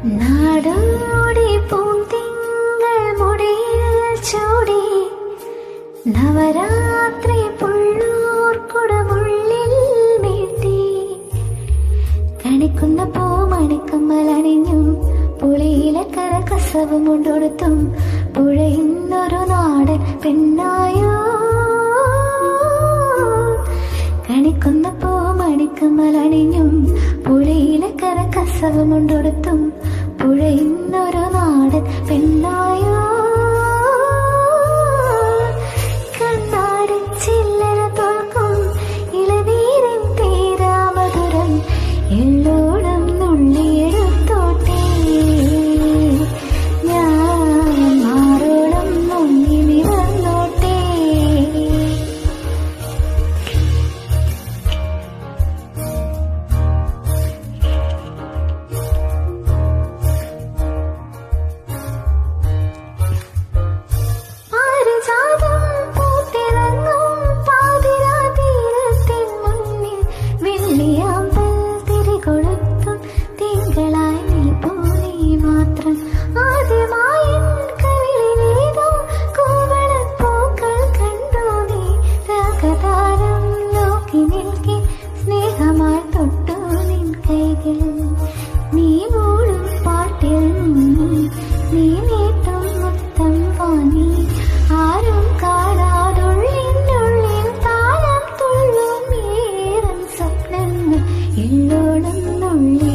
നാടോടി പൂന്തിങ്കൾ മുടിയിൽ ചൂടി നവരാത്രി പുള്ളൂർ കുടമുള്ളിൽ വീട്ടി കണിക്കുന്ന പൂമണിക്കമ്മലണിഞ്ഞും പുളിയിലെ കരകസവും കൊണ്ടൊടുത്തും പുഴയുന്നൊരു നാടൻ പെണ്ണായോ. കണിക്കുന്ന പൂമണിക്കമ്മലണിഞ്ഞും പുഴയിലെ കരകസവും കൊണ്ടൊടുത്തും പുഴയുന്നൊരു നാടൻ പെണ്ണായോ. കണ്ണാടി ചില്ലര തോൽക്കും ഇളനീരിൻ തീരാമധുരം എള്ളോളം നുള്ളിയെടുത്തോട്ടെ ഞാൻ മാറോളം മുങ്ങി നിറന്നോട്ടെ. നീ മൂടും പാട്ടിൽ നീ നീട്ടും മുത്തം വാങ്ങി ആരും കാണാതുള്ളിനുള്ളിൽ താളം തുള്ളും ഏറൻ സ്വപ്നങ്ങൾ എള്ളോളം നുള്ളി